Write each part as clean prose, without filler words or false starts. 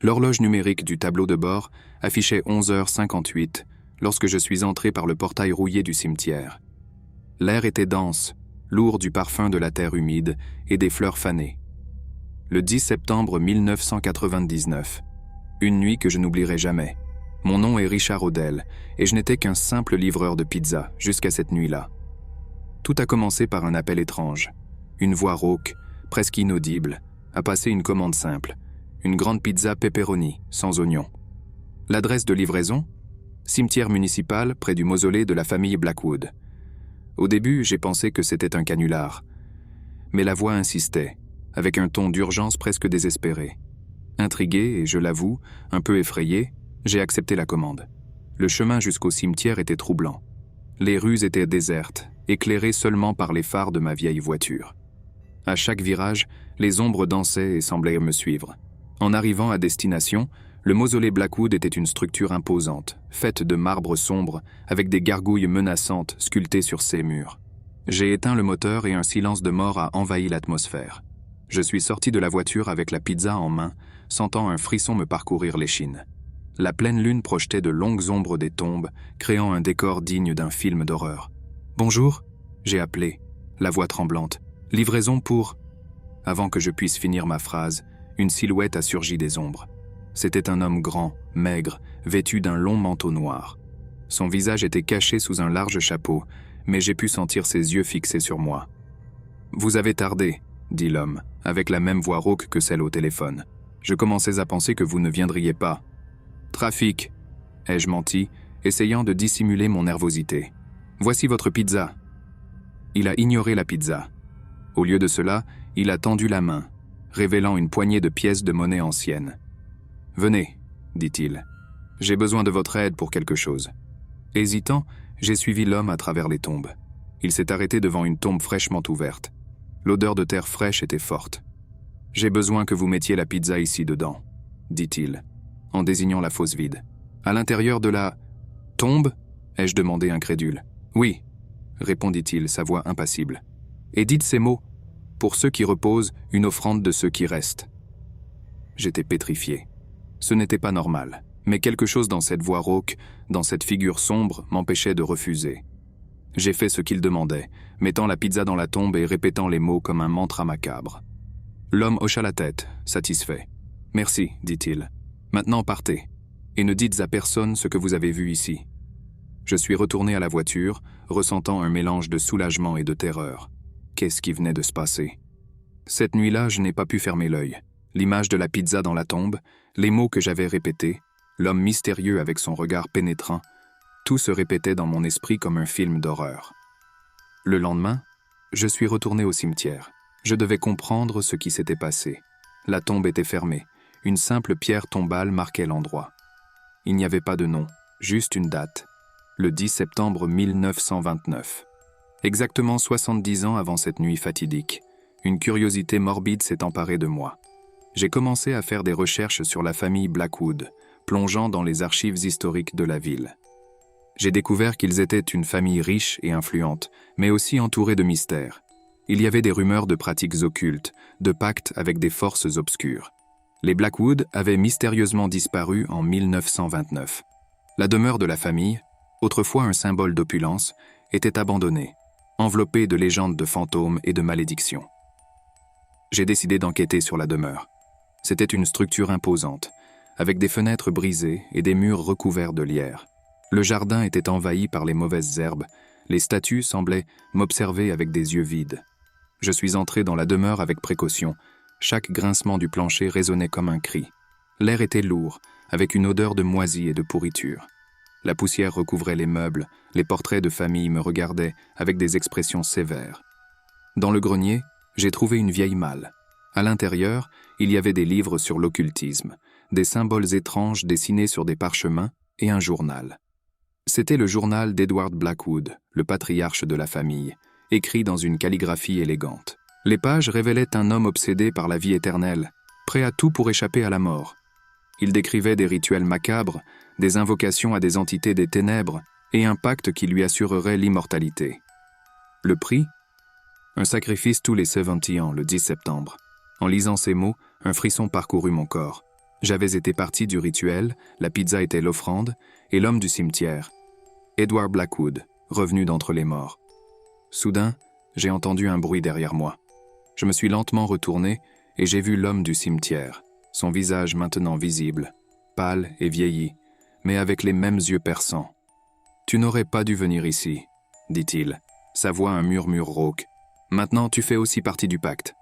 L'horloge numérique du tableau de bord affichait 11h58 lorsque je suis entré par le portail rouillé du cimetière. L'air était dense, lourd du parfum de la terre humide et des fleurs fanées. Le 10 septembre 1999, une nuit que je n'oublierai jamais. Mon nom est Richard Odell et je n'étais qu'un simple livreur de pizza jusqu'à cette nuit-là. Tout a commencé par un appel étrange. Une voix rauque, presque inaudible, a passé une commande simple. Une grande pizza pepperoni, sans oignon. L'adresse de livraison ? Cimetière municipal près du mausolée de la famille Blackwood. Au début, j'ai pensé que c'était un canular. Mais la voix insistait, avec un ton d'urgence presque désespéré. Intrigué et, je l'avoue, un peu effrayé, j'ai accepté la commande. Le chemin jusqu'au cimetière était troublant. Les rues étaient désertes, éclairées seulement par les phares de ma vieille voiture. À chaque virage, les ombres dansaient et semblaient me suivre. En arrivant à destination, le mausolée Blackwood était une structure imposante, faite de marbre sombre, avec des gargouilles menaçantes sculptées sur ses murs. J'ai éteint le moteur et un silence de mort a envahi l'atmosphère. Je suis sorti de la voiture avec la pizza en main, sentant un frisson me parcourir l'échine. La pleine lune projetait de longues ombres des tombes, créant un décor digne d'un film d'horreur. « Bonjour » j'ai appelé, la voix tremblante. « Livraison pour… » Avant que je puisse finir ma phrase, une silhouette a surgi des ombres. C'était un homme grand, maigre, vêtu d'un long manteau noir. Son visage était caché sous un large chapeau, mais j'ai pu sentir ses yeux fixés sur moi. « Vous avez tardé », dit l'homme, avec la même voix rauque que celle au téléphone. « Je commençais à penser que vous ne viendriez pas. »« Trafic », ai-je menti, essayant de dissimuler mon nervosité. « Voici votre pizza. » Il a ignoré la pizza. Au lieu de cela, il a tendu la main, révélant une poignée de pièces de monnaie anciennes. « Venez, » dit-il. « J'ai besoin de votre aide pour quelque chose. » Hésitant, j'ai suivi l'homme à travers les tombes. Il s'est arrêté devant une tombe fraîchement ouverte. L'odeur de terre fraîche était forte. « J'ai besoin que vous mettiez la pizza ici dedans, » dit-il, en désignant la fosse vide. « À l'intérieur de la… tombe ?» ai-je demandé incrédule. « Oui, » répondit-il, sa voix impassible. « Et dites ces mots, pour ceux qui reposent, une offrande de ceux qui restent. » J'étais pétrifié. Ce n'était pas normal, mais quelque chose dans cette voix rauque, dans cette figure sombre, m'empêchait de refuser. J'ai fait ce qu'il demandait, mettant la pizza dans la tombe et répétant les mots comme un mantra macabre. L'homme hocha la tête, satisfait. « Merci, dit-il. Maintenant partez, et ne dites à personne ce que vous avez vu ici. » Je suis retourné à la voiture, ressentant un mélange de soulagement et de terreur. Qu'est-ce qui venait de se passer? Cette nuit-là, je n'ai pas pu fermer l'œil. L'image de la pizza dans la tombe, les mots que j'avais répétés, l'homme mystérieux avec son regard pénétrant, tout se répétait dans mon esprit comme un film d'horreur. Le lendemain, je suis retourné au cimetière. Je devais comprendre ce qui s'était passé. La tombe était fermée. Une simple pierre tombale marquait l'endroit. Il n'y avait pas de nom, juste une date. Le 10 septembre 1929. Exactement 70 ans avant cette nuit fatidique, une curiosité morbide s'est emparée de moi. J'ai commencé à faire des recherches sur la famille Blackwood, plongeant dans les archives historiques de la ville. J'ai découvert qu'ils étaient une famille riche et influente, mais aussi entourée de mystères. Il y avait des rumeurs de pratiques occultes, de pactes avec des forces obscures. Les Blackwood avaient mystérieusement disparu en 1929. La demeure de la famille, autrefois un symbole d'opulence, était abandonnée, enveloppée de légendes de fantômes et de malédictions. J'ai décidé d'enquêter sur la demeure. C'était une structure imposante, avec des fenêtres brisées et des murs recouverts de lierre. Le jardin était envahi par les mauvaises herbes, les statues semblaient m'observer avec des yeux vides. Je suis entré dans la demeure avec précaution. Chaque grincement du plancher résonnait comme un cri. L'air était lourd, avec une odeur de moisi et de pourriture. La poussière recouvrait les meubles, les portraits de famille me regardaient avec des expressions sévères. Dans le grenier, j'ai trouvé une vieille malle. À l'intérieur, il y avait des livres sur l'occultisme, des symboles étranges dessinés sur des parchemins et un journal. C'était le journal d'Edward Blackwood, le patriarche de la famille, écrit dans une calligraphie élégante. Les pages révélaient un homme obsédé par la vie éternelle, prêt à tout pour échapper à la mort. Il décrivait des rituels macabres, des invocations à des entités des ténèbres et un pacte qui lui assurerait l'immortalité. Le prix ? Un sacrifice tous les 70 ans, le 10 septembre. En lisant ces mots, un frisson parcourut mon corps. J'avais été parti du rituel, la pizza était l'offrande, et l'homme du cimetière, Edward Blackwood, revenu d'entre les morts. Soudain, j'ai entendu un bruit derrière moi. Je me suis lentement retourné et j'ai vu l'homme du cimetière, son visage maintenant visible, pâle et vieilli, mais avec les mêmes yeux perçants. « Tu n'aurais pas dû venir ici, » dit-il, sa voix un murmure rauque. « Maintenant, tu fais aussi partie du pacte. »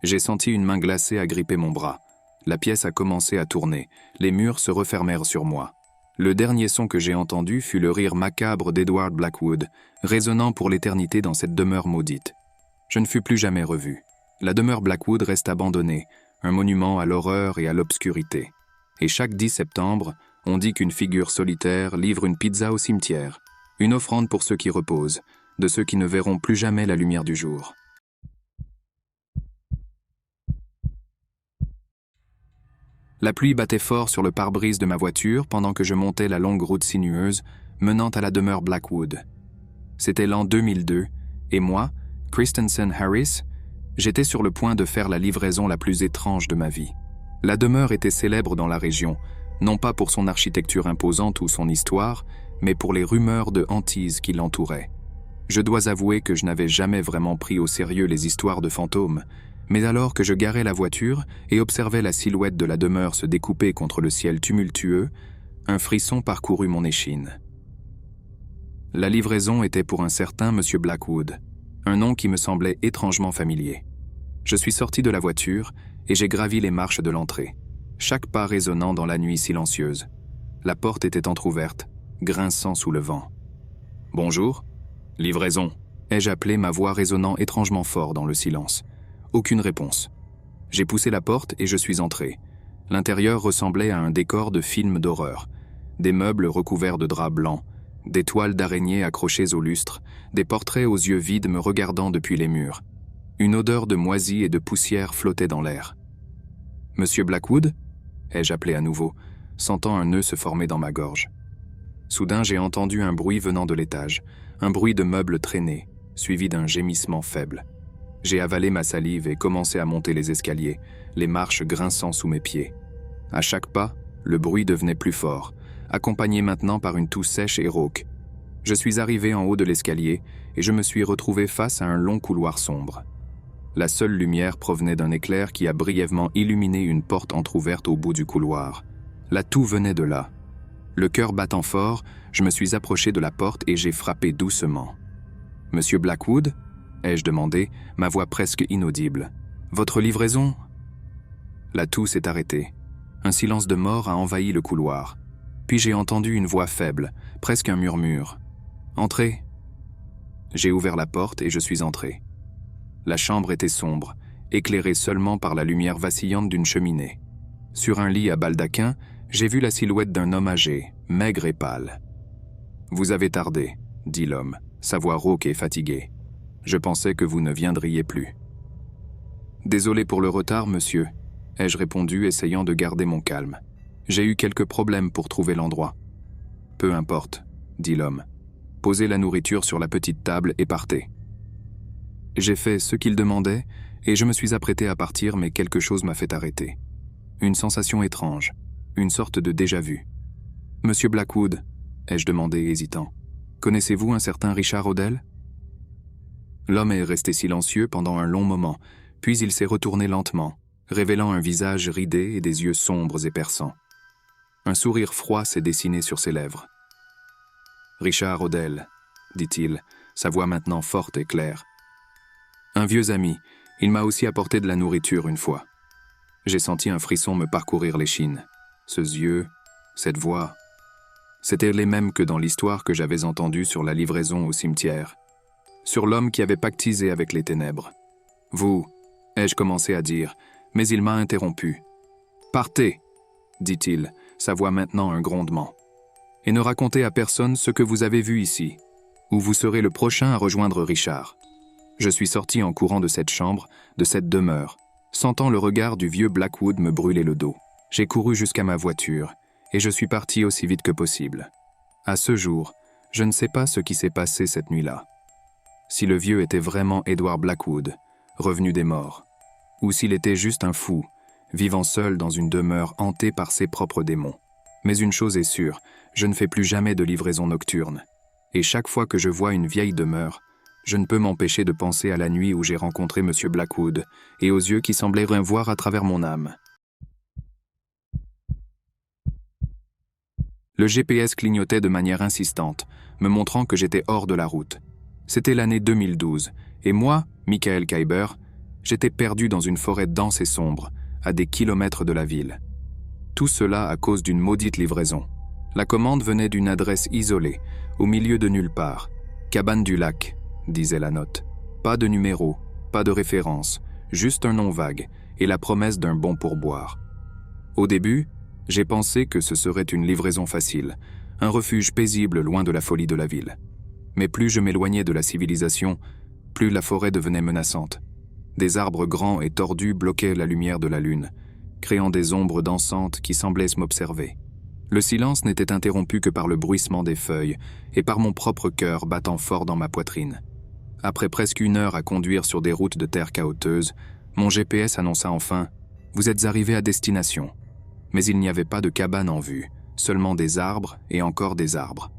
J'ai senti une main glacée agripper mon bras. La pièce a commencé à tourner, les murs se refermèrent sur moi. Le dernier son que j'ai entendu fut le rire macabre d'Edward Blackwood, résonnant pour l'éternité dans cette demeure maudite. Je ne fus plus jamais revu. La demeure Blackwood reste abandonnée, un monument à l'horreur et à l'obscurité. Et chaque 10 septembre, on dit qu'une figure solitaire livre une pizza au cimetière, une offrande pour ceux qui reposent, de ceux qui ne verront plus jamais la lumière du jour. La pluie battait fort sur le pare-brise de ma voiture pendant que je montais la longue route sinueuse menant à la demeure Blackwood. C'était l'an 2002, et moi, Christensen Harris, j'étais sur le point de faire la livraison la plus étrange de ma vie. La demeure était célèbre dans la région, non pas pour son architecture imposante ou son histoire, mais pour les rumeurs de hantise qui l'entouraient. Je dois avouer que je n'avais jamais vraiment pris au sérieux les histoires de fantômes, mais alors que je garais la voiture et observais la silhouette de la demeure se découper contre le ciel tumultueux, un frisson parcourut mon échine. La livraison était pour un certain Monsieur Blackwood, un nom qui me semblait étrangement familier. Je suis sorti de la voiture et j'ai gravi les marches de l'entrée, chaque pas résonnant dans la nuit silencieuse. La porte était entr'ouverte, grinçant sous le vent. « Bonjour. Livraison », ai-je appelé, ma voix résonnant étrangement fort dans le silence. Aucune réponse. J'ai poussé la porte et je suis entré. L'intérieur ressemblait à un décor de film d'horreur. Des meubles recouverts de draps blancs, des toiles d'araignées accrochées au lustre, des portraits aux yeux vides me regardant depuis les murs. Une odeur de moisi et de poussière flottait dans l'air. « Monsieur Blackwood » ai-je appelé à nouveau, sentant un nœud se former dans ma gorge. Soudain, j'ai entendu un bruit venant de l'étage, un bruit de meubles traînés, suivi d'un gémissement faible. J'ai avalé ma salive et commencé à monter les escaliers, les marches grinçant sous mes pieds. À chaque pas, le bruit devenait plus fort, accompagné maintenant par une toux sèche et rauque. Je suis arrivé en haut de l'escalier et je me suis retrouvé face à un long couloir sombre. La seule lumière provenait d'un éclair qui a brièvement illuminé une porte entr'ouverte au bout du couloir. La toux venait de là. Le cœur battant fort, je me suis approché de la porte et j'ai frappé doucement. « Monsieur Blackwood ?» ai-je demandé, ma voix presque inaudible. « Votre livraison ?» La toux s'est arrêtée. Un silence de mort a envahi le couloir. Puis j'ai entendu une voix faible, presque un murmure. « Entrez !» J'ai ouvert la porte et je suis entré. La chambre était sombre, éclairée seulement par la lumière vacillante d'une cheminée. Sur un lit à baldaquin, j'ai vu la silhouette d'un homme âgé, maigre et pâle. « Vous avez tardé », dit l'homme, sa voix rauque et fatiguée. « Je pensais que vous ne viendriez plus. »« Désolé pour le retard, monsieur », ai-je répondu, essayant de garder mon calme. « J'ai eu quelques problèmes pour trouver l'endroit. »« Peu importe, » dit l'homme. « Posez la nourriture sur la petite table et partez. » J'ai fait ce qu'il demandait et je me suis apprêté à partir, mais quelque chose m'a fait arrêter. Une sensation étrange, une sorte de déjà-vu. « Monsieur Blackwood » ai-je demandé, hésitant. « Connaissez-vous un certain Richard Odell ?» L'homme est resté silencieux pendant un long moment, puis il s'est retourné lentement, révélant un visage ridé et des yeux sombres et perçants. Un sourire froid s'est dessiné sur ses lèvres. « Richard Odell » dit-il, sa voix maintenant forte et claire. « Un vieux ami, il m'a aussi apporté de la nourriture une fois. » J'ai senti un frisson me parcourir l'échine. Ce yeux, cette voix, c'étaient les mêmes que dans l'histoire que j'avais entendue sur la livraison au cimetière. Sur l'homme qui avait pactisé avec les ténèbres. « Vous » ai-je commencé à dire, mais il m'a interrompu. « Partez » dit-il, sa voix maintenant un grondement. « Et ne racontez à personne ce que vous avez vu ici, ou vous serez le prochain à rejoindre Richard. » Je suis sorti en courant de cette chambre, de cette demeure, sentant le regard du vieux Blackwood me brûler le dos. J'ai couru jusqu'à ma voiture, et je suis parti aussi vite que possible. À ce jour, je ne sais pas ce qui s'est passé cette nuit-là. Si le vieux était vraiment Edward Blackwood, revenu des morts, ou s'il était juste un fou, vivant seul dans une demeure hantée par ses propres démons. Mais une chose est sûre, je ne fais plus jamais de livraison nocturne. Et chaque fois que je vois une vieille demeure, je ne peux m'empêcher de penser à la nuit où j'ai rencontré M. Blackwood et aux yeux qui semblaient rien voir à travers mon âme. Le GPS clignotait de manière insistante, me montrant que j'étais hors de la route. C'était l'année 2012, et moi, Michael Kyber, j'étais perdu dans une forêt dense et sombre, à des kilomètres de la ville. Tout cela à cause d'une maudite livraison. La commande venait d'une adresse isolée, au milieu de nulle part. Cabane du lac, disait la note. Pas de numéro, pas de référence, juste un nom vague et la promesse d'un bon pourboire. Au début, j'ai pensé que ce serait une livraison facile, un refuge paisible loin de la folie de la ville. Mais plus je m'éloignais de la civilisation, plus la forêt devenait menaçante. Des arbres grands et tordus bloquaient la lumière de la lune, créant des ombres dansantes qui semblaient m'observer. Le silence n'était interrompu que par le bruissement des feuilles et par mon propre cœur battant fort dans ma poitrine. Après presque 1 heure à conduire sur des routes de terre cahoteuse, mon GPS annonça enfin « Vous êtes arrivé à destination ». Mais il n'y avait pas de cabane en vue, seulement des arbres et encore des arbres.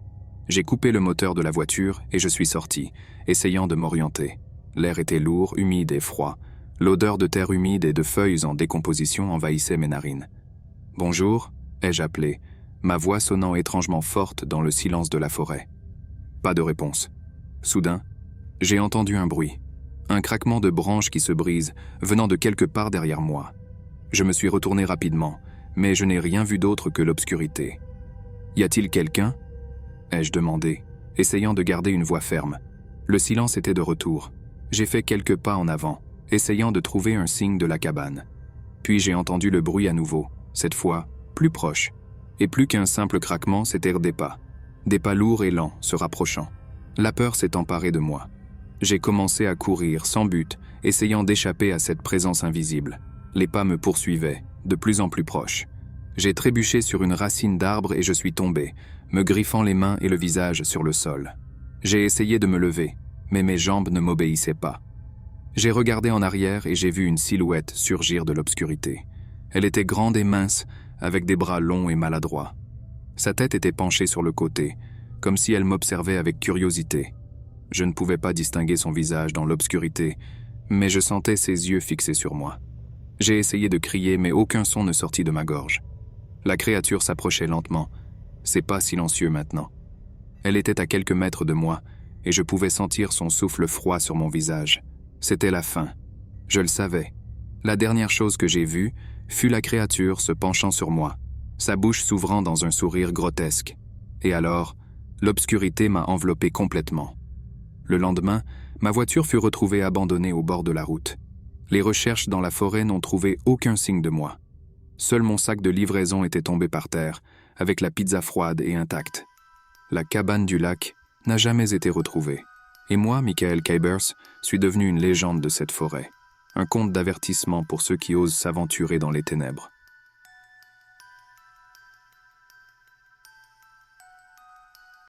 J'ai coupé le moteur de la voiture et je suis sorti, essayant de m'orienter. L'air était lourd, humide et froid. L'odeur de terre humide et de feuilles en décomposition envahissait mes narines. « Bonjour », ai-je appelé, ma voix sonnant étrangement forte dans le silence de la forêt. Pas de réponse. Soudain, j'ai entendu un bruit, un craquement de branches qui se brisent, venant de quelque part derrière moi. Je me suis retourné rapidement, mais je n'ai rien vu d'autre que l'obscurité. « Y a-t-il quelqu'un » ai-je demandé, essayant de garder une voix ferme. Le silence était de retour. J'ai fait quelques pas en avant, essayant de trouver un signe de la cabane. Puis j'ai entendu le bruit à nouveau, cette fois plus proche. Et plus qu'un simple craquement, c'étaient des pas lourds et lents se rapprochant. La peur s'est emparée de moi. J'ai commencé à courir sans but, essayant d'échapper à cette présence invisible. Les pas me poursuivaient, de plus en plus proches. J'ai trébuché sur une racine d'arbre et je suis tombé, me griffant les mains et le visage sur le sol. J'ai essayé de me lever, mais mes jambes ne m'obéissaient pas. J'ai regardé en arrière et j'ai vu une silhouette surgir de l'obscurité. Elle était grande et mince, avec des bras longs et maladroits. Sa tête était penchée sur le côté, comme si elle m'observait avec curiosité. Je ne pouvais pas distinguer son visage dans l'obscurité, mais je sentais ses yeux fixés sur moi. J'ai essayé de crier, mais aucun son ne sortit de ma gorge. La créature s'approchait lentement, ses pas silencieux maintenant. Elle était à quelques mètres de moi, et je pouvais sentir son souffle froid sur mon visage. C'était la fin. Je le savais. La dernière chose que j'ai vue fut la créature se penchant sur moi, sa bouche s'ouvrant dans un sourire grotesque. Et alors, l'obscurité m'a enveloppé complètement. Le lendemain, ma voiture fut retrouvée abandonnée au bord de la route. Les recherches dans la forêt n'ont trouvé aucun signe de moi. Seul mon sac de livraison était tombé par terre, avec la pizza froide et intacte. La cabane du lac n'a jamais été retrouvée. Et moi, Michael Kybers, suis devenu une légende de cette forêt. Un conte d'avertissement pour ceux qui osent s'aventurer dans les ténèbres.